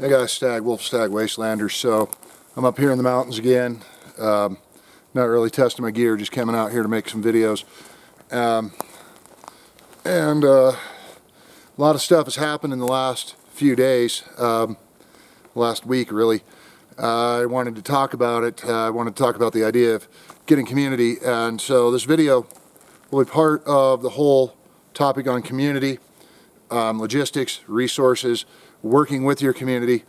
Hey guys, Wolf Stag Wastelanders. So I'm up here in the mountains again. Not really testing my gear, just coming out here to make some videos. A lot of stuff has happened in the last few days, last week really. I wanted to talk about it. I wanted to talk about the idea of getting community, and so this video will be part of the whole topic on community, logistics, resources, working with your community,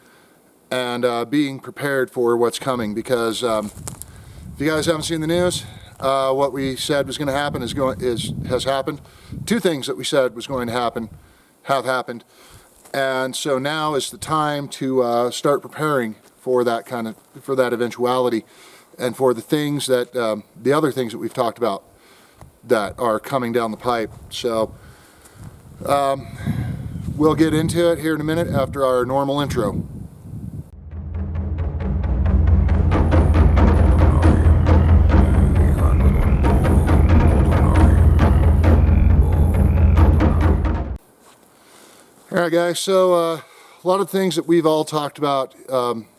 and being prepared for what's coming. Because if you guys haven't seen the news, what we said was going to happen has happened. Two things that we said was going to happen have happened, and so now is the time to start preparing for that eventuality, and for the things that the other things that we've talked about that are coming down the pipe. So we'll get into it here in a minute after our normal intro. Alright guys, so a lot of things that we've all talked about,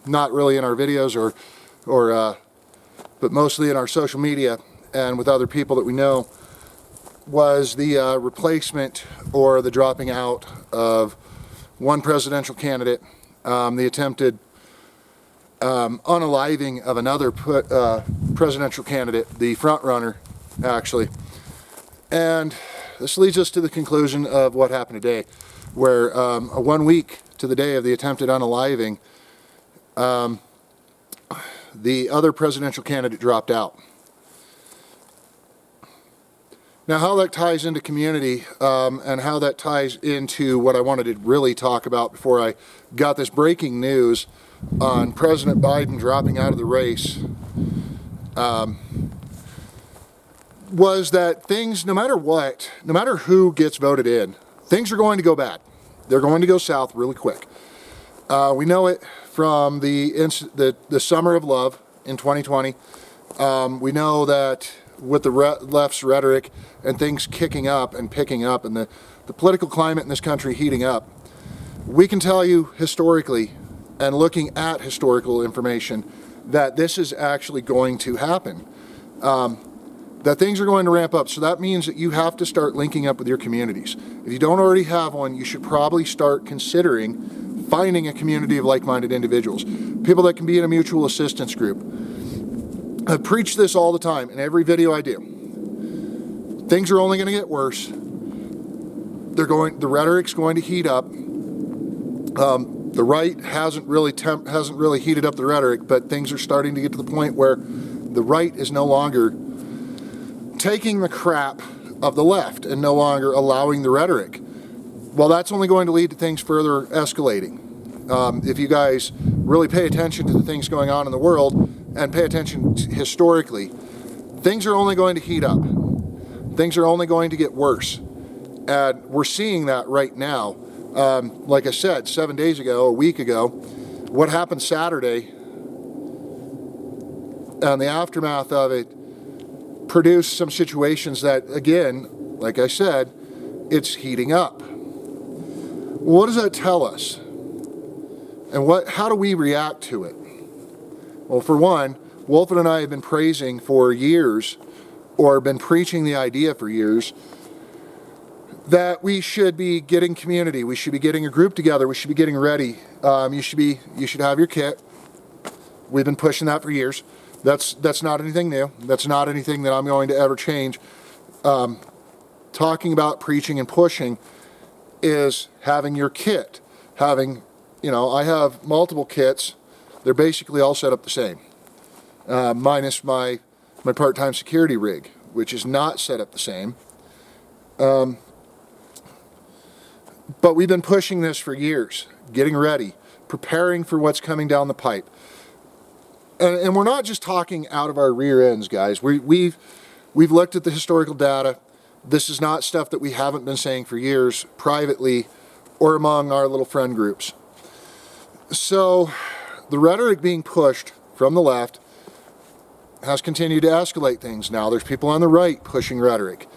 not really in our videos but mostly in our social media and with other people that we know, was the replacement or the dropping out of one presidential candidate, the attempted unaliving of another presidential candidate, the front runner actually. And this leads us to the conclusion of what happened today, where 1 week to the day of the attempted unaliving, the other presidential candidate dropped out. Now, how that ties into community, and how that ties into what I wanted to really talk about before I got this breaking news on President Biden dropping out of the race, was that things, no matter what, no matter who gets voted in, things are going to go bad. They're going to go south really quick. We know it from the summer of love in 2020. We know that with the left's rhetoric and things kicking up and picking up, and the political climate in this country heating up, we can tell you historically, and looking at historical information, that this is actually going to happen. That things are going to ramp up. So that means that you have to start linking up with your communities. If you don't already have one, you should probably start considering finding a community of like-minded individuals, people that can be in a mutual assistance group. I preach this all the time in every video I do. Things are only going to get worse. The rhetoric's going to heat up. The right hasn't really heated up the rhetoric, but things are starting to get to the point where the right is no longer taking the crap of the left and no longer allowing the rhetoric. Well, that's only going to lead to things further escalating. If you guys really pay attention to the things going on in the world and pay attention historically, things are only going to heat up. Things are only going to get worse. And we're seeing that right now. Like I said, 7 days ago, a week ago, what happened Saturday and the aftermath of it produced some situations that, again, like I said, it's heating up. What does that tell us? And how do we react to it? Well, for one, Wolfen and I have been praising for years, or been preaching the idea for years, that we should be getting community. We should be getting a group together. We should be getting ready. You should have your kit. We've been pushing that for years. That's not anything new. That's not anything that I'm going to ever change. Talking about preaching and pushing is having your kit. I have multiple kits. They're basically all set up the same, minus my part-time security rig, which is not set up the same. But we've been pushing this for years, getting ready, preparing for what's coming down the pipe. And we're not just talking out of our rear ends, guys. We've looked at the historical data. This is not stuff that we haven't been saying for years, privately or among our little friend groups. So the rhetoric being pushed from the left has continued to escalate things. Now there's people on the right pushing rhetoric.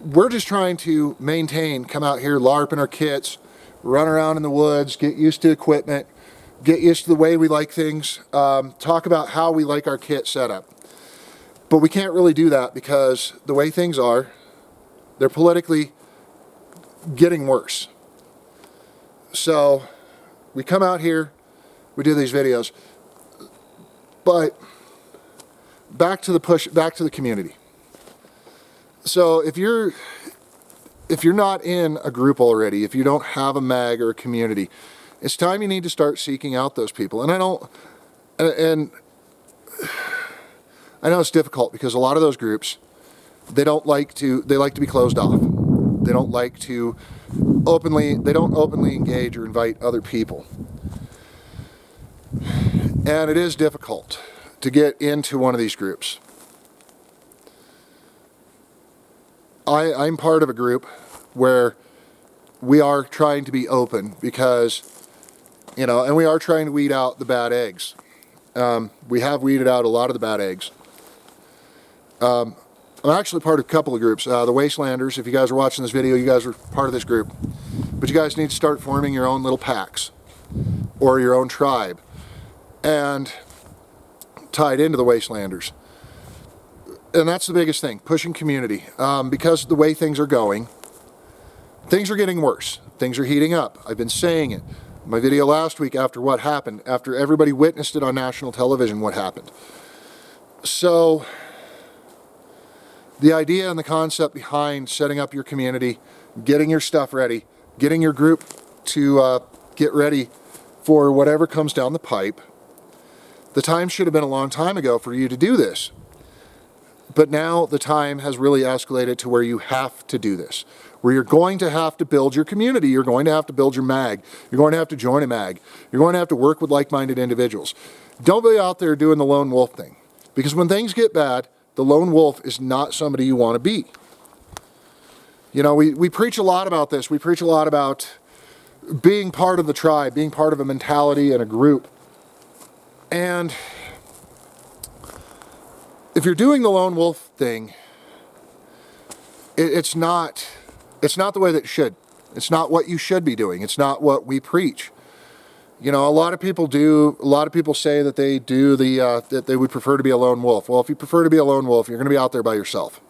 We're just trying to maintain, come out here, LARP in our kits, run around in the woods, get used to equipment, get used to the way we like things, talk about how we like our kit set up. But we can't really do that because the way things are, they're politically getting worse. So we come out here, we do these videos, but back to the community. So if you're not in a group already, if you don't have a mag or a community, it's time you need to start seeking out those people. And I know it's difficult because a lot of those groups, they like to be closed off. They don't like to openly engage or invite other people. And it is difficult to get into one of these groups. I'm part of a group where we are trying to be open because, and we are trying to weed out the bad eggs. We have weeded out a lot of the bad eggs. I'm actually part of a couple of groups. The Wastelanders, if you guys are watching this video, you guys are part of this group. But you guys need to start forming your own little packs or your own tribe and tied into the Wastelanders. And that's the biggest thing, pushing community. Because the way things are going, things are getting worse. Things are heating up. I've been saying it. My video last week after what happened, after everybody witnessed it on national television, what happened. So the idea and the concept behind setting up your community, getting your stuff ready, getting your group to get ready for whatever comes down the pipe, the time should have been a long time ago for you to do this. But now the time has really escalated to where you have to do this, where you're going to have to build your community, you're going to have to build your mag, you're going to have to join a mag, you're going to have to work with like-minded individuals. Don't be out there doing the lone wolf thing, because when things get bad, the lone wolf is not somebody you want to be. We preach a lot about this. We preach a lot about being part of the tribe, being part of a mentality and a group. And if you're doing the lone wolf thing, it's not the way that it should. It's not what you should be doing. It's not what we preach. A lot of people say that they do that they would prefer to be a lone wolf. Well, if you prefer to be a lone wolf, you're going to be out there by yourself.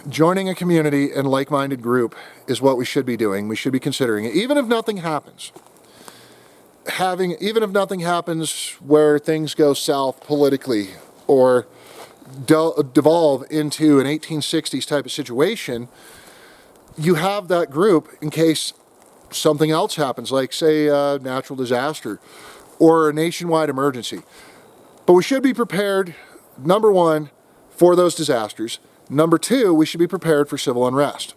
Joining a community and like-minded group is what we should be doing. We should be considering it, even if nothing happens. Even if nothing happens where things go south politically or devolve into an 1860s type of situation, you have that group in case something else happens, like say a natural disaster or a nationwide emergency. But we should be prepared, number one, for those disasters. Number two, we should be prepared for civil unrest.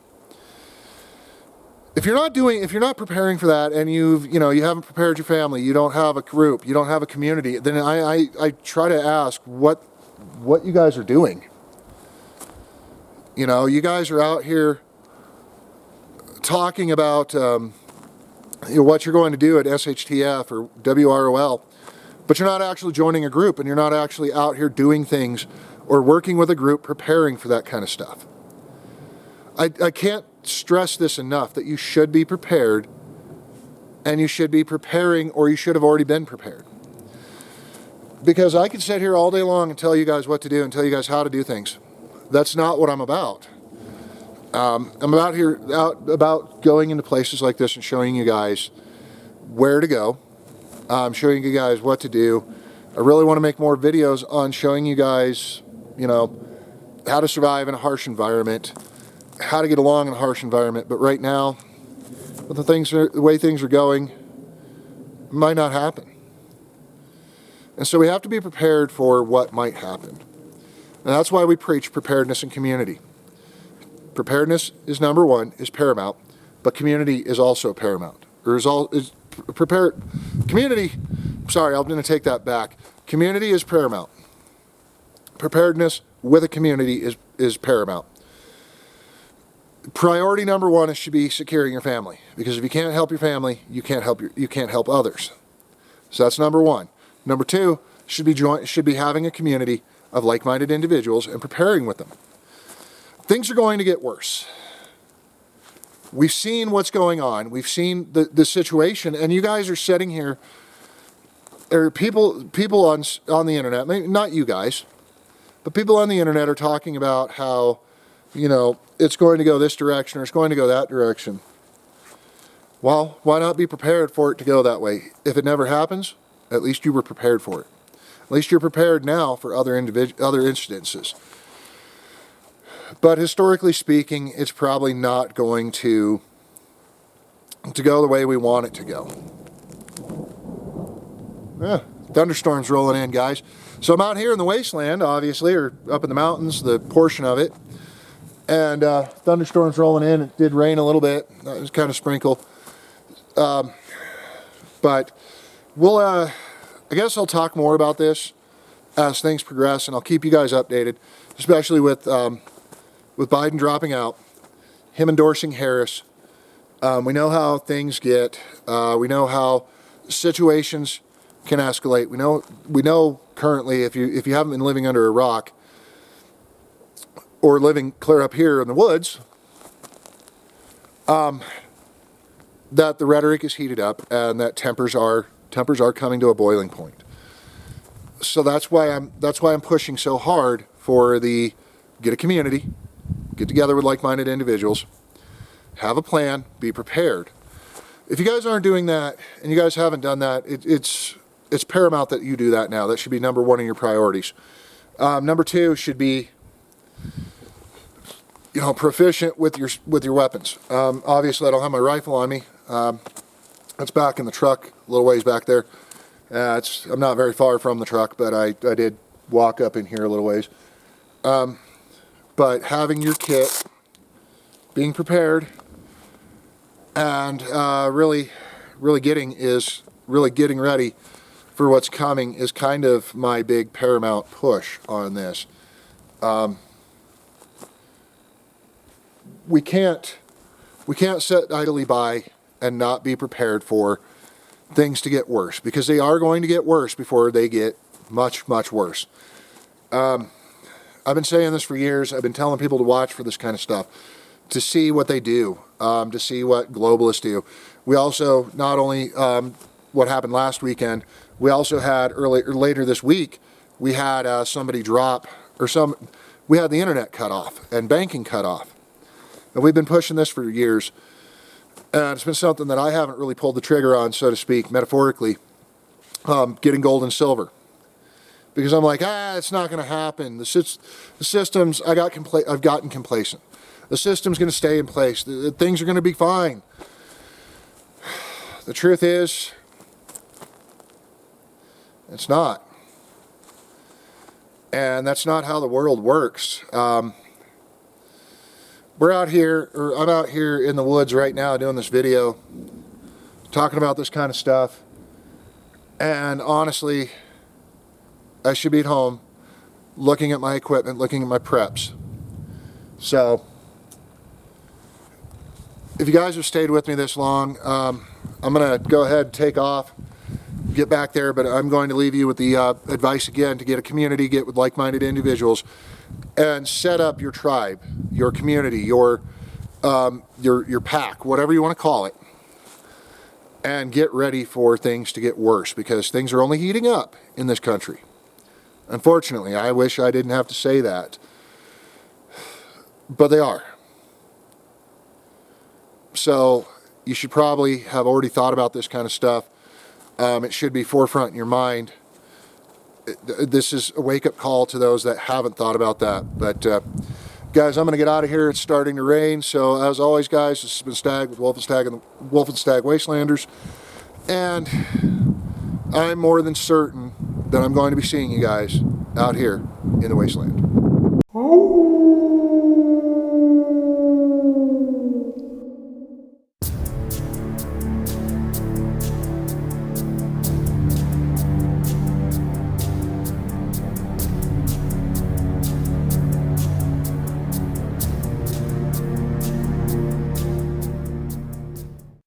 If you're not preparing for that, and you haven't prepared your family, you don't have a group, you don't have a community, then I try to ask what you guys are doing. You guys are out here talking about what you're going to do at SHTF or WROL, but you're not actually joining a group, and you're not actually out here doing things or working with a group preparing for that kind of stuff. I can't stress this enough, that you should be prepared, and you should be preparing, or you should have already been prepared. Because I could sit here all day long and tell you guys what to do and tell you guys how to do things. That's not what I'm about. I'm about going into places like this and showing you guys where to go. I'm showing you guys what to do. I really want to make more videos on showing you guys, how to survive in a harsh environment, how to get along in a harsh environment. But right now, with the way things are going, it might not happen. And so we have to be prepared for what might happen. And that's why we preach preparedness and community. Preparedness is number one, is paramount, but community is also paramount. Community, sorry, I'm going to take that back. Community is paramount. Preparedness with a community is paramount. Priority number one should be securing your family, because if you can't help your family, you can't help others. So that's number one. Number two should be having a community of like-minded individuals and preparing with them. Things are going to get worse. we've seen what's going on. We've seen the situation, and you guys are sitting here, or people on the internet, maybe not you guys, but people on the internet are talking about how, you know, it's going to go this direction or it's going to go that direction. Well, why not be prepared for it to go that way? If it never happens, at least you were prepared for it. At least you're prepared now for other incidences. But historically speaking, it's probably not going to go the way we want it to go. Yeah, thunderstorms rolling in, guys. So I'm out here in the wasteland, obviously, or up in the mountains, the portion of it. And thunderstorms rolling in. It did rain a little bit. It was kind of sprinkle. But we'll, I guess I'll talk more about this as things progress, and I'll keep you guys updated, especially with Biden dropping out, him endorsing Harris. We know how things get. We know how situations can escalate. We know currently, if you haven't been living under a rock or living clear up here in the woods, that the rhetoric is heated up and that tempers are coming to a boiling point. So that's why I'm pushing so hard for get a community, get together with like-minded individuals, have a plan, be prepared. If you guys aren't doing that and you guys haven't done that, it's paramount that you do that now. That should be number one in your priorities. Number two should be, you know, proficient with your weapons. Obviously, I don't have my rifle on me. It's back in the truck, a little ways back there. I'm not very far from the truck, but I did walk up in here a little ways. But having your kit, being prepared, and really getting ready for what's coming is kind of my big paramount push on this. We can't sit idly by and not be prepared for things to get worse, because they are going to get worse before they get much, much worse. I've been saying this for years. I've been telling people to watch for this kind of stuff, to see what they do, to see what globalists do. We also, not only what happened last weekend, we also had later this week, we had somebody drop, we had the internet cut off and banking cut off. And we've been pushing this for years. And it's been something that I haven't really pulled the trigger on, so to speak, metaphorically, getting gold and silver. Because I'm like, it's not going to happen. The systems, I've gotten complacent. The system's going to stay in place. Things are going to be fine. The truth is, it's not. And that's not how the world works. I'm out here in the woods right now doing this video, talking about this kind of stuff. And honestly, I should be at home looking at my equipment, looking at my preps. So, if you guys have stayed with me this long, I'm going to go ahead and take off, get back there, but I'm going to leave you with the advice again to get a community, get with like-minded individuals, and set up your tribe, your community, your pack, whatever you want to call it, and get ready for things to get worse, because things are only heating up in this country. Unfortunately, I wish I didn't have to say that, but they are. So you should probably have already thought about this kind of stuff. It should be forefront in your mind. This is a wake-up call to those that haven't thought about that. But guys, I'm going to get out of here. It's starting to rain. So as always, guys, this has been Stag with Wolf and Stag and the Wolf and Stag Wastelanders. And I'm more than certain that I'm going to be seeing you guys out here in the wasteland.